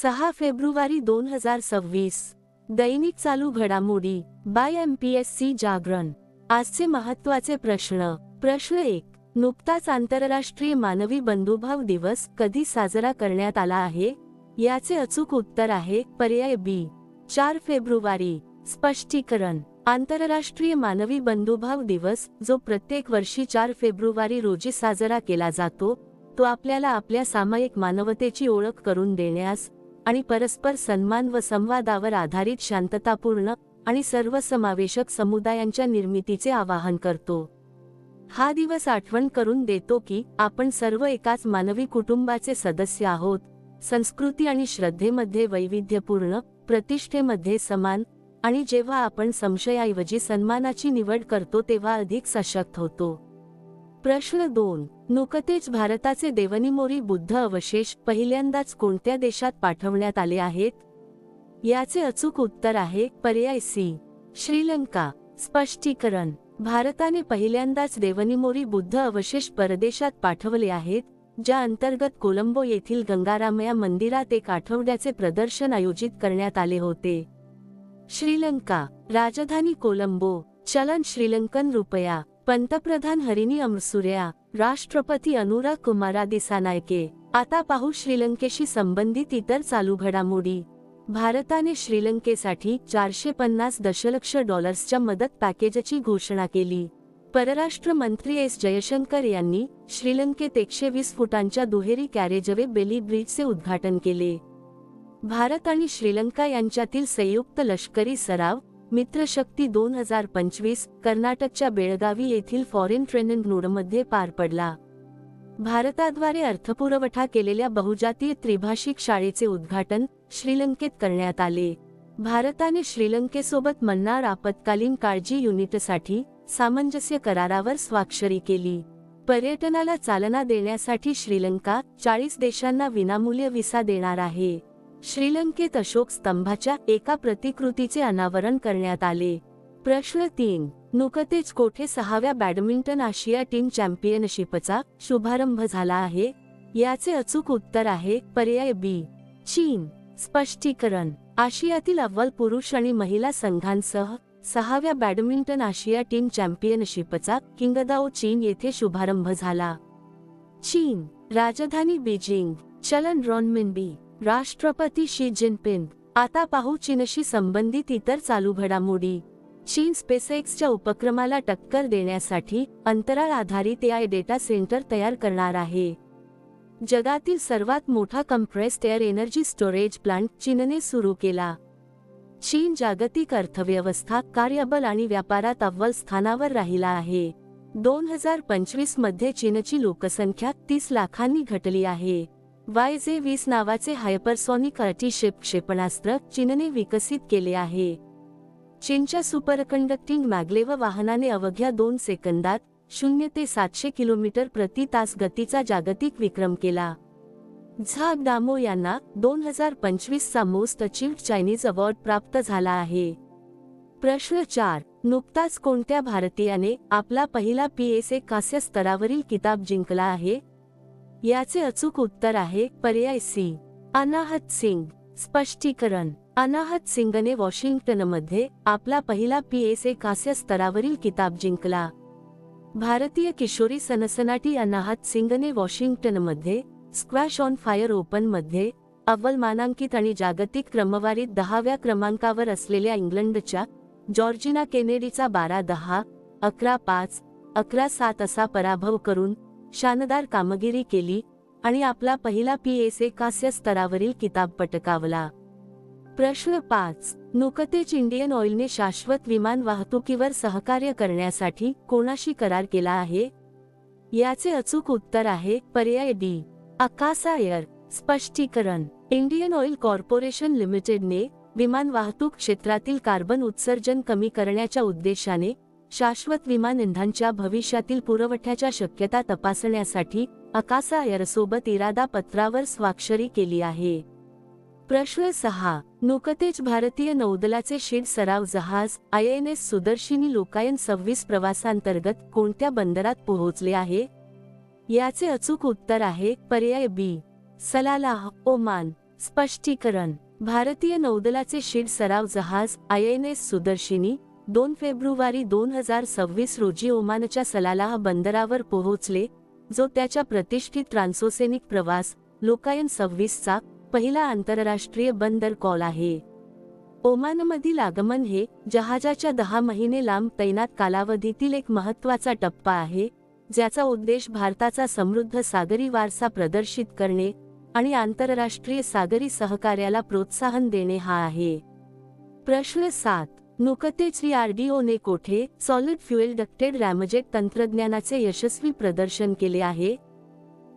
6 February 2026. दैनिक चालू घडामोडी bye MPSC जागरण. आजचे महत्त्वाचे प्रश्न. प्रश्न 1. नुकताच आंतरराष्ट्रीय मानवी बंधुभाव दिवस कधी साजरा करण्यात आला आहे? याचे अचूक उत्तर आहे पर्याय बी 4 फेब्रुवारी. स्पष्टीकरण. आंतरराष्ट्रीय मानवी बंधुभाव दिवस जो प्रत्येक वर्षी 4 फेब्रुवारी रोजी साजरा केला जातो, तो आपल्याला आपल्या सामायिक मानवतेची ओळख करून देण्यास आणि परस्पर सन्मान व संवादावर आधारित शांततापूर्ण आणि सर्वसमावेशक समुदायांच्या निर्मितीचे आवाहन करतो. हा दिवस आठवण करून देतो की आपण सर्व एकाच मानवी कुटुंबाचे सदस्य आहोत, संस्कृती आणि श्रद्धेमध्ये वैविध्यपूर्ण, प्रतिष्ठेमध्ये समान, आणि जेव्हा आपण संशयाऐवजी सन्मानाची निवड करतो तेव्हा अधिक सशक्त होतो. प्रश्न 2. नुकतेच भारताचे देवनीमोरी बुद्ध अवशेष पहिल्यांदाच कोणत्या देशात पाठवण्यात आले आहेत? याचे अचूक उत्तर आहे पर्याय सी श्रीलंका. स्पष्टीकरण. भारताने पहिल्यांदाच देवनीमोरी बुद्ध अवशेष परदेशात पाठवले आहेत, ज्या अंतर्गत कोलंबो येथील गंगारामया मंदिरात एक आठवड्याचे प्रदर्शन आयोजित करण्यात आले होते. श्रीलंका. राजधानी कोलंबो. चलन श्रीलंकन रुपया. पंतप्रधान हरिनी अमरसुर्या. राष्ट्रपती अनुराग कुमारा दिसानायके. आता पाहू श्रीलंकेशी संबंधित इतर चालू घडामोडी. भारताने श्रीलंकेसाठी 450 दशलक्ष डॉलर्सच्या मदत पॅकेजची घोषणा केली. परराष्ट्र मंत्री एस जयशंकर यांनी श्रीलंकेत 120 फुटांच्या दुहेरी कॅरेजवे बेली ब्रिजचे उद्घाटन केले. भारत आणि श्रीलंका यांच्यातील संयुक्त लष्करी सराव मित्रशक्ती 2025 कर्नाटकच्या बेळगावी येथील फॉरेन ट्रेनिंग नोडमध्ये पार पडला. भारताद्वारे अर्थपुरवठा केलेल्या बहुजातीय त्रिभाषिक शाळेचे उद्घाटन श्रीलंकेत करण्यात आले. भारताने श्रीलंकेसोबत मन्नार आपत्कालीन काळजी युनिटसाठी सामंजस्य करारावर स्वाक्षरी केली. पर्यटनाला चालना देण्यासाठी श्रीलंका 40 देशांना विनामूल्य व्हिसा देणार आहे. श्रीलंकेत अशोक स्तंभाच्या एका प्रतिकृतीचे अनावरण करण्यात आले. प्रश्न 3. नुकतेच कोठे 6व्या बॅडमिंटन आशिया टीम चॅम्पियनशिपचा शुभारंभ झाला आहे? याचे अचूक उत्तर आहे पर्याय बी चीन. स्पष्टीकरण. आशियातील अव्वल पुरुष आणि महिला संघांसह 6व्या बॅडमिंटन आशिया टीम चॅम्पियनशिपचा किंगदाओ चीन येथे शुभारंभ झाला. चीन. राजधानी बीजिंग. चलन रॉनमिनबी. राष्ट्रपती शी जिनपिंग. आता पाहू चीनशी संबंधित इतर चालू घडामोडी. चीन स्पेसएक्सच्या उपक्रमाला टक्कर देण्यासाठी अंतराळ आधारित AI डेटा सेंटर तयार करणार आहे. जगातील सर्वात मोठा compressed air energy storage plant चीनने सुरू केला. चीन जागतिक अर्थव्यवस्था, कार्यबल आणि व्यापारात अव्वल स्थानावर राहिला आहे. 2025 मध्ये चीनची लोकसंख्या 30 लाखांनी घटली आहे. YJ-20 नावाचे हायपरसॉनिक अँटी-शिप क्षेपणास्त्र चीनने विकसित केले आहे. चीनच्या सुपरकंडक्टिंग मॅग्लेव वाहनाने अवघ्या 2 सेकंदात 0 ते 700 किलोमीटर प्रति तास गतीचा जागतिक विक्रम केला. झाग दामो यांना 2025 चा मोस्ट अचीव्ड चायनीज अवॉर्ड प्राप्त झाला आहे. प्रश्न 4. नुकताच कोणत्या भारतीयाने आपला पहिला PSA कांस्य स्तरावरील किताब जिंकला आहे? याचे अचूक उत्तर आहे पर्याय सी अनाहत सिंग. स्पष्टीकरण. अनाहत सिंगने वॉशिंग्टनमध्ये आपला पहिला PSA कांस्य स्तरावरील किताब जिंकला. भारतीय किशोरी सनसनाटी अनाहत सिंगने वॉशिंग्टनमध्ये स्क्वॅश ऑन फायर ओपनमध्ये अव्वल मानांकित आणि जागतिक क्रमवारीत 10व्या क्रमांकावर असलेल्या इंग्लंडच्या जॉर्जिना केनेडीचा 12-10, 11-5, 11-7 असा पराभव करून शानदार कामगिरी केली आणि आपला पहिला PSA कांस्य स्तरावरील किताब पटकावला. प्रश्न 5. नुकतेच इंडियन ऑइलने शाश्वत विमान वाहतुकीवर सहकार्य करण्यासाठी कोणाशी करार केला आहे? याचे अचूक उत्तर आहे पर्याय डी अकासा एअर. स्पष्टीकरण. इंडियन ऑइल कॉर्पोरेशन लिमिटेडने विमान वाहतूक क्षेत्रातील कार्बन उत्सर्जन कमी करण्याच्या उद्देशाने शाश्वत विमान इंधनाच्या भविष्यातील पुरवठ्याच्या शक्यता तपासण्यासाठी अकासा एअरसोबत इरादा पत्रावर स्वाक्षरी केली आहे. प्रश्न 6. नुकतेच भारतीय नौदलाचे शीड सराव जहाज INS सुदर्शिनी लोकायन 26 प्रवासांतर्गत कोणत्या बंदरात पोहोचले आहे? याचे अचूक उत्तर आहे पर्याय बी सलालाह, ओमान. स्पष्टीकरण. भारतीय नौदलाचे शीड सराव जहाज INS सुदर्शिनी 2 फेब्रुवारी 2026 रोजी ओमानच्या सलालाह बंदरावर पोहोचले, जो त्याच्या प्रतिष्ठित ट्रान्सओसेनिक प्रवास लोकायन 26 चा पहिला आंतरराष्ट्रीय बंदर कॉल आहे. ओमानमधील आगमन हे जहाजाच्या 10 महिने लांब तैनात कालावधीतील एक महत्त्वाचा टप्पा आहे, ज्याचा उद्देश भारताचा समृद्ध सागरी वारसा प्रदर्शित करणे आणि आंतरराष्ट्रीय सागरी सहकार्याला प्रोत्साहन देणे हा आहे. प्रश्न 7. नुकतेच DRDOने कोठे सॉलिड फ्युएल डक्टेड रॅमजेट तंत्रज्ञानाचे यशस्वी प्रदर्शन केले आहे?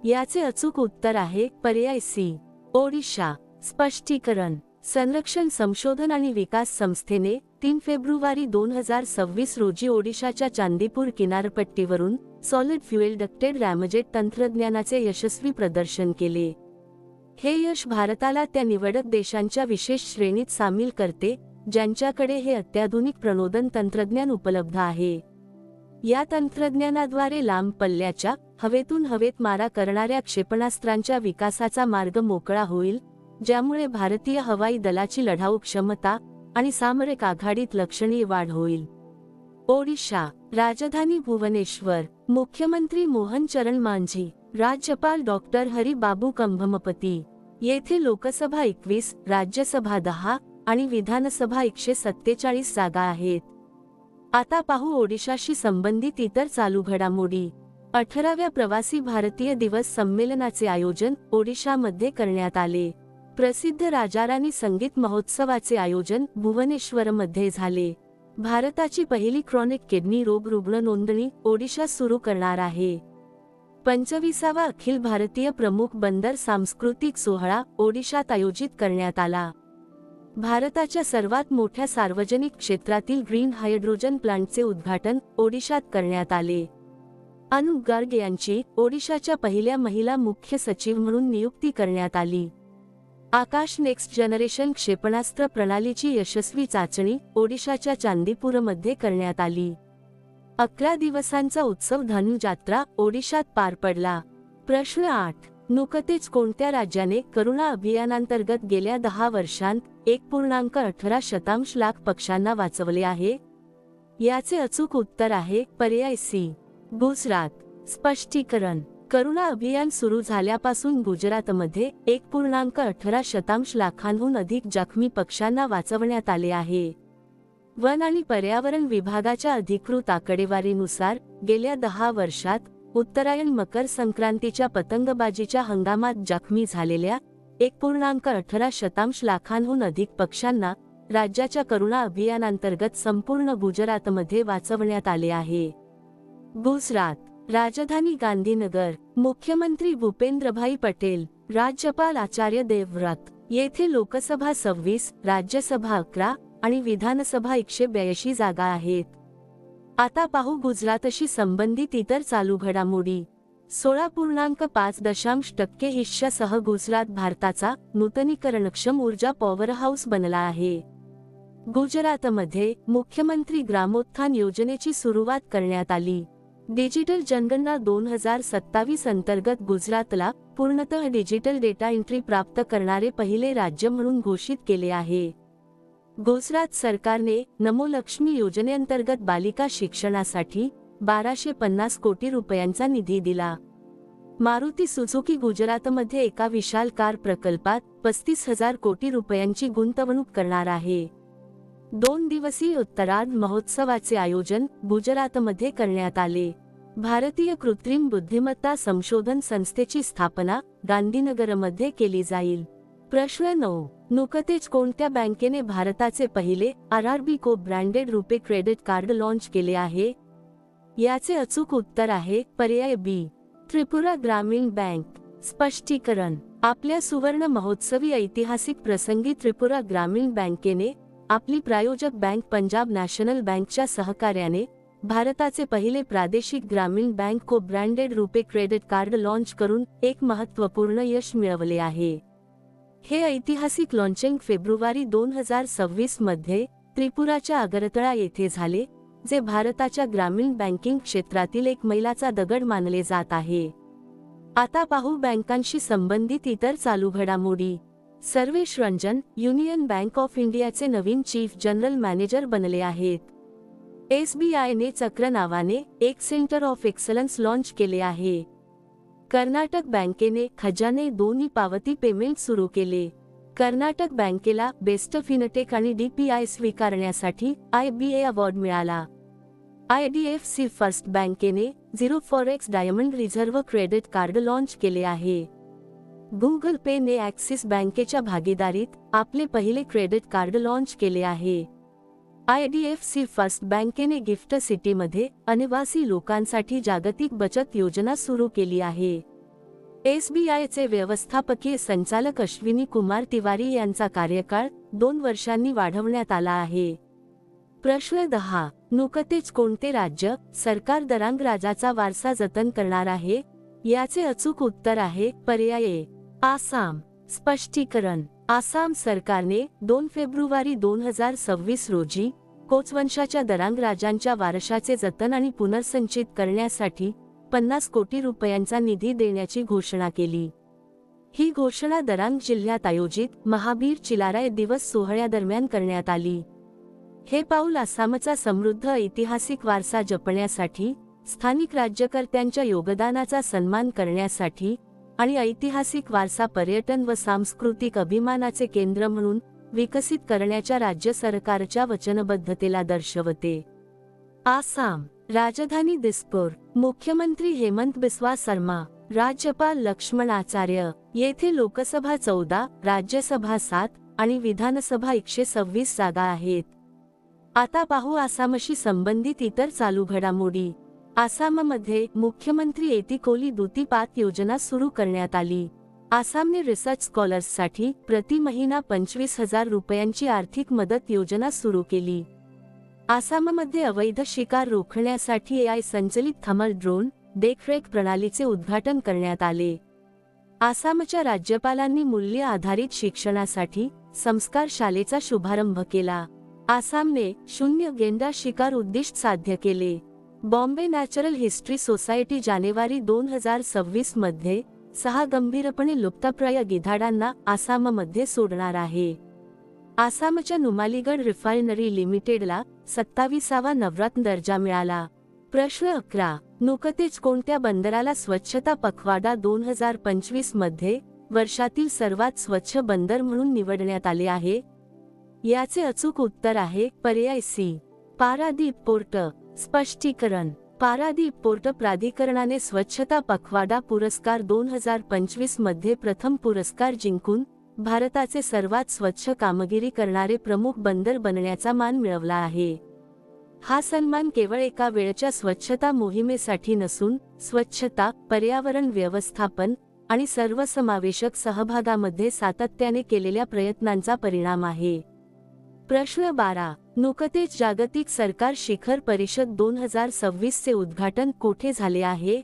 याचे अचूक उत्तर आहे पर्याय सी, ओडिशा. स्पष्टीकरण. संरक्षण संशोधन आणि विकास संस्थेने 3 फेब्रुवारी 2026 रोजी ओडिशाच्या चांदीपूर किनारपट्टीवरून सॉलिड फ्युएल डक्टेड रॅमजेट तंत्रज्ञानाचे यशस्वी प्रदर्शन केले. हे यश भारताला त्या निवडक देशांच्या विशेष श्रेणीत सामील करते ज्यांच्याकडे हे अत्याधुनिक प्रणोदन तंत्रज्ञान उपलब्ध आहे. या तंत्रज्ञानाद्वारे लांब पल्ल्याच्या हवेतून हवेत मारा करणाऱ्या क्षेपणास्त्रांच्या विकासाचा मार्ग मोकळा होईल, ज्यामुळे भारतीय हवाई दलाची लढाऊ क्षमता आणि सामरिक आघाडीत लक्षणीय वाढ होईल. ओडिशा. राजधानी भुवनेश्वर. मुख्यमंत्री मोहन चरण मांझी, राज्यपाल डॉक्टर हरिबाबू कंभमपती. येथे लोकसभा 21, राज्यसभा 10 आणि विधानसभा 147 जागा आहेत. आता पाहू ओडिशाशी संबंधित इतर चालू घडामोडी. 18व्या प्रवासी भारतीय दिवस संमेलनाचे आयोजन ओडिशामध्ये करण्यात आले. प्रसिद्ध राजाराणी संगीत महोत्सवाचे आयोजन भुवनेश्वरमध्ये झाले. भारताची पहिली क्रॉनिक किडनी रोग रुग्ण नोंदणी ओडिशा सुरू करणार आहे. 25वा अखिल भारतीय प्रमुख बंदर सांस्कृतिक सोहळा ओडिशात आयोजित करण्यात आला. भारताच्या सर्वात मोठ्या सार्वजनिक क्षेत्रातील ग्रीन हायड्रोजन प्लांटचे उद्घाटन ओडिशात करण्यात आले. अनु गार्ग यांची ओडिशाच्या पहिल्या महिला मुख्य सचिव म्हणून नियुक्ती करण्यात आली. आकाश नेक्स्ट जनरेशन क्षेपणास्त्र प्रणालीची यशस्वी चाचणी ओडिशाच्या चांदीपूरमध्ये करण्यात आली. 11 दिवसांचा उत्सव धनुजात्रा ओडिशात पार पडला. प्रश्न 8. नुकतेच कोणत्या राज्याने करुणा अभियानांतर्गत गेल्या 10 वर्षांत 1.18 लाख पक्ष्यांना वाचवले आहे? याचे अचूक उत्तर आहे पर्याय सी, गुजरात. स्पष्टीकरण. करुणा अभियान सुरू झाल्यापासून गुजरातमध्ये 1.18 लाखांहून अधिक जखमी पक्ष्यांना वाचवण्यात आले आहे. वन आणि पर्यावरण विभागाच्या अधिकृत आकडेवारीनुसार गेल्या 10 वर्षात उत्तरायण मकर संक्रांतीच्या पतंगबाजीच्या हंगामात जखमी झालेल्या 1.18 लाखांहून अधिक पक्ष्यांना राज्याच्या करुणा अभियानांतर्गत संपूर्ण गुजरातमध्ये वाचवण्यात आले आहे. गुजरात. राजधानी गांधीनगर. मुख्यमंत्री भूपेंद्रभाई पटेल, राज्यपाल आचार्य देवव्रत. येथे लोकसभा 26, राज्यसभा 11 आणि विधानसभा 182 जागा आहेत. आता पाहू गुजरातशी संबंधित इतर चालू घडामोडी. 16.5% हिश्श्यासह गुजरात भारताचा नूतनीकरणक्षम ऊर्जा पॉवरहाऊस बनला आहे. गुजरातमध्ये मुख्यमंत्री ग्रामोत्थान योजनेची सुरुवात करण्यात आली. डिजिटल जनगणना 2027 अंतर्गत गुजरातला पूर्णतः डिजिटल डेटा एंट्री प्राप्त करणारे पहिले राज्य म्हणून घोषित केले आहे. गुजरात सरकारने नमो लक्ष्मी योजनेअंतर्गत बालिका शिक्षणासाठी 1250 कोटी रुपयांचा निधी दिला. मारुती सुझुकी गुजरातमध्ये एका विशाल कार प्रकल्पात 35,000 कोटी रुपयांची गुंतवणूक करणार आहे. 2 दिवसीय उत्तरार्ध महोत्सवाचे आयोजन गुजरातमध्ये करण्यात आले. भारतीय कृत्रिम बुद्धिमत्ता संशोधन संस्थेची स्थापना गांधीनगरमध्ये केली जाईल. प्रश्न 9. नुकतेच कोणत्या बँकेने भारताचे पहिले RRB को branded RuPay credit card launch केले आहे? याचे अचूक उत्तर आहे पर्याय बी, त्रिपुरा ग्रामीण बँक. स्पष्टीकरण. आपल्या सुवर्ण महोत्सवी ऐतिहासिक प्रसंगी त्रिपुरा ग्रामीण बँकेने आपली प्रायोजक बँक पंजाब नॅशनल बँकच्या सहकार्याने भारताचे पहिले प्रादेशिक ग्रामीण बँक को branded RuPay credit card launch करून एक महत्त्वपूर्ण यश मिळवले आहे. हे ऐतिहासिक लॉन्चिंग फेब्रुवारी 2026 मध्ये त्रिपुराच्या अगरतळा येथे झाले, जे भारताच्या ग्रामीण बँकिंग क्षेत्रातील एक मैलाचा दगड मानले जात आहे. आता पाहू बँकांशी संबंधित इतर चालू घडामोडी. Sarvesh Ranjan union bank of इंडियाचे नवीन चीफ जनरल मॅनेजर बनले आहेत. SBIने चक्र नावाने एक सेंटर ऑफ एक्सलन्स लॉन्च केले आहे. कर्नाटक बँकेने खजाने दोन्ही पावती पेमेंट सुरू केले. कर्नाटक बँकेला बेस्ट फिनटेक आणि DPI स्वीकारण्यासाठी IBA अवॉर्ड मिळाला. IDFC फर्स्ट बँकेने zero forex diamond reserve credit card launch केले आहे. गुगल पेने ॲक्सिस बँकेच्या भागीदारीत आपले पहिले क्रेडिट कार्ड लॉन्च केले आहे. IDFC फर्स्ट बँकेने गिफ्ट सिटीमध्ये अनिवासी लोकांसाठी जागतिक बचत योजना सुरू केली आहे. SBIचे व्यवस्थापकीय संचालक अश्विनी कुमार तिवारी यांचा कार्यकाळ 2 वर्षांनी वाढवण्यात आला आहे. प्रश्न 10. नुकतेच कोणते राज्य सरकार दरांगराजाचा वारसा जतन करणार आहे? याचे अचूक उत्तर आहे पर्याय ए. आसाम. स्पष्टीकरण. आसाम सरकारने 2 फेब्रुवारी 2026 रोजी कोचवंशाच्या दरांगराजांच्या वारशाचे जतन आणि पुनर्संचित करण्यासाठी 50 कोटी रुपयांचा निधी देण्याची घोषणा केली. ही घोषणा दरांग जिल्ह्यात आयोजित महावीर चिलाराय दिवस सोहळ्यादरम्यान करण्यात आली. हे पाऊल आसामचा समृद्ध ऐतिहासिक वारसा जपण्यासाठी, स्थानिक राज्यकर्त्यांच्या योगदानाचा सन्मान करण्यासाठी आणि ऐतिहासिक वारसा पर्यटन व सांस्कृतिक अभिमानाचे केंद्र म्हणून विकसित करण्याच्या राज्य सरकारच्या वचनबद्धतेला दर्शवते. आसाम. राजधानी दिसपूर. मुख्यमंत्री हेमंत बिस्वा शर्मा. राज्यपाल लक्ष्मण आचार्य. येथे लोकसभा 14, राज्यसभा 7 आणि विधानसभा 126 जागा आहेत. आता पाहू आसामशी संबंधित इतर चालू घडामोडी. आसाममध्ये मुख्यमंत्री एतिकोली दुतीपात योजना सुरू करण्यात आली. आसामने रिसर्च स्कॉलर्ससाठी प्रति महिना 25,000 रुपयांची आर्थिक मदत योजना सुरू केली. आसाममध्ये अवैध शिकार रोखण्यासाठी AI संचलित थर्मल ड्रोन देखरेख प्रणालीचे उद्घाटन करण्यात आले. आसामच्या राज्यपालांनी मूल्य आधारित शिक्षणासाठी संस्कार शाळेचा शुभारंभ केला. आसामने 0 गेंडा शिकार उद्दिष्ट साध्य केले. बॉम्बे नॅचरल हिस्ट्री सोसायटी जानेवारी 2026 मध्ये 6 गंभीरपणे लुप्तप्राय गिधाडांना आसाममध्ये सोडणार आहे. आसामच्या नुमालीगड रिफायनरी लिमिटेडला 27वा नवरत्न दर्जा मिळाला. प्रश्न 11. नुकतेच कोणत्या बंदराला स्वच्छता पखवाडा 2025 मध्ये वर्षातील सर्वात स्वच्छ बंदर म्हणून निवडण्यात आले आहे? याचे अचूक उत्तर आहे पर्याय सी. पारादीप पोर्ट. स्पष्टीकरण. पारादीप पोर्ट प्राधिकरणाने स्वच्छता पखवाडा पुरस्कार 2025 मध्ये प्रथम पुरस्कार जिंकून भारताचे सर्वात स्वच्छ कामगिरी करणारे प्रमुख बंदर बनण्याचा मान मिळवला आहे. हा सन्मान केवळ एका वेळच्या स्वच्छता मोहिमेसाठी नसून स्वच्छता, पर्यावरण व्यवस्थापन आणि सर्वसमावेशक सहभागामध्ये सातत्याने केलेल्या प्रयत्नांचा परिणाम आहे. प्रश्न 12. नुकतेच जागतिक सरकार शिखर परिषद 2026 चे उद्घाटन कोठे झाले आहे?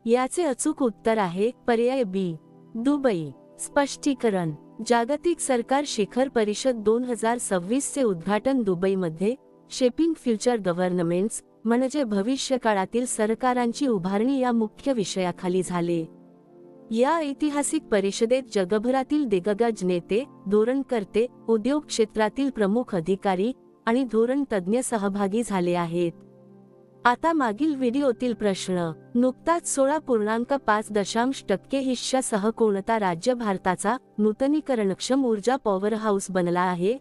याचे अचूक उत्तर आहे पर्याय बी. दुबई. स्पष्टीकरण. जागतिक सरकार शिखर परिषद 2026 चे उद्घाटन दुबईमध्ये शेपिंग फ्युचर गव्हर्नमेंट्स म्हणजे भविष्यकाळातील सरकारांची उभारणी या मुख्य विषयाखाली झाले. या ऐतिहासिक परिषदेत जगभरातील दिग्गज नेते, धोरणकर्ते, उद्योग क्षेत्रातील प्रमुख अधिकारी आणि धोरण तज्ज्ञ सहभागी झाले आहेत. आता मागील व्हिडिओतील प्रश्न. नुकताच 16.5% हिस्सासह कोणता राज्य भारताचा नूतनीकरणक्षम ऊर्जा पॉवरहाऊस बनला आहे?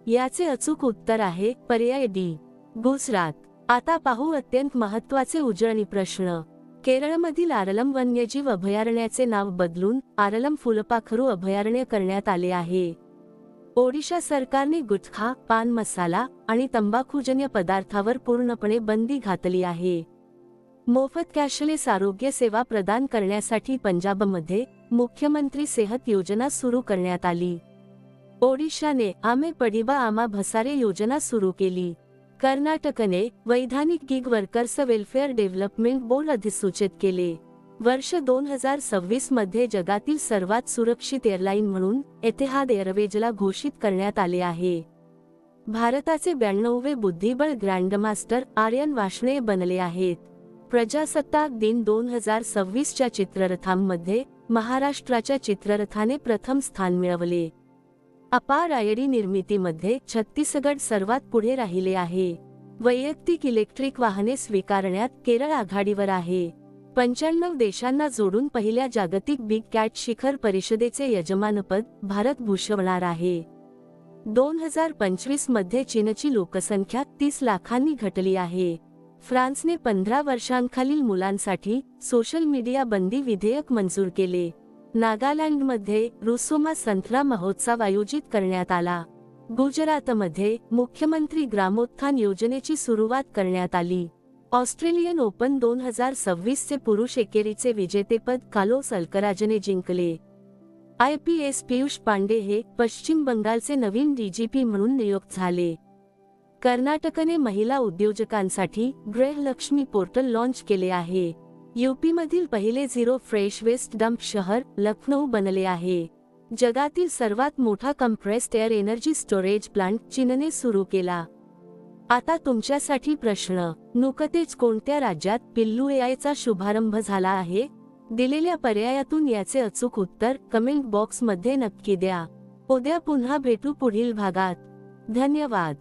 याचे अचूक उत्तर आहे पर्याय डी. गुजरात. आता पाहू अत्यंत महत्त्वाचे उजळणी प्रश्न. केरळमधील आरलम वन्यजीव अभयारण्याचे नाव बदलून आरलम फुलपाखरू अभयारण्य करण्यात आले आहे. ओडिशा सरकारने गुटखा, पान मसाला आणि तंबाखूजन्य पदार्थावर पूर्णपणे बंदी घातली आहे. मोफत कॅशलेस आरोग्य सेवा प्रदान करण्यासाठी पंजाबमध्ये मुख्यमंत्री सेहत योजना सुरू करण्यात आली. ओडिशाने आमे पडिबा आमा भसारे योजना सुरू केली. कर्नाटकने वैधानिक gig workers welfare development board अधिसूचित केले. वर्ष 2026 मध्ये जगातील सर्वात सुरक्षित एअरलाइन म्हणून एतिहाद एअरवेजला घोषित करण्यात आले आहे. भारताचे 92वे बुद्धिबळ ग्रँडमास्टर आर्यन वार्ष्णेय बनले आहेत. प्रजासत्ताक दिन 2026 च्या चित्ररथांमध्ये महाराष्ट्राच्या चित्ररथाने प्रथम स्थान मिळवले. अपार आयडी निर्मितीमध्ये छत्तीसगड सर्वात पुढे राहिले आहे. वैयक्तिक इलेक्ट्रिक वाहने स्वीकारण्यात केरळ आघाडीवर आहे. 95 देशांना जोडून पहिल्या जागतिक बिग कॅट शिखर परिषदेचे यजमानपद भारत भूषवणार आहे. 2025 मध्ये चीनची लोकसंख्या 30 लाखांनी घटली आहे. फ्रान्सने 15 वर्षांखालील मुलांसाठी सोशल मीडिया बंदी विधेयक मंजूर केले. नागालँडमध्ये रुसोमा संत्रा महोत्सव आयोजित करण्यात आला. गुजरातमध्ये मुख्यमंत्री ग्रामोत्थान योजनेची सुरुवात करण्यात आली. ऑस्ट्रेलियन ओपन 2026 चे पुरुष एकेरीचे विजेतेपद कार्लोस अल्कराजने जिंकले. IPS पियुष पांडे हे पश्चिम बंगालचे नवीन DGP म्हणून नियुक्त झाले. कर्नाटकने महिला उद्योजकांसाठी गृहलक्ष्मी पोर्टल लॉन्च केले आहे. यूपीमधील पहिले झिरो फ्रेश वेस्ट डंप शहर लखनौ बनले आहे. जगातील सर्वात मोठा compressed air energy storage plant चीनने सुरू केला. आता तुमच्यासाठी प्रश्न. नुकतेच कोणत्या राज्यात पिल्लू AIचा शुभारंभ झाला आहे? दिलेल्या पर्यायातून याचे अचूक उत्तर कमेंट बॉक्समध्ये नक्की द्या. उद्या पुन्हा भेटू पुढील भागात. धन्यवाद.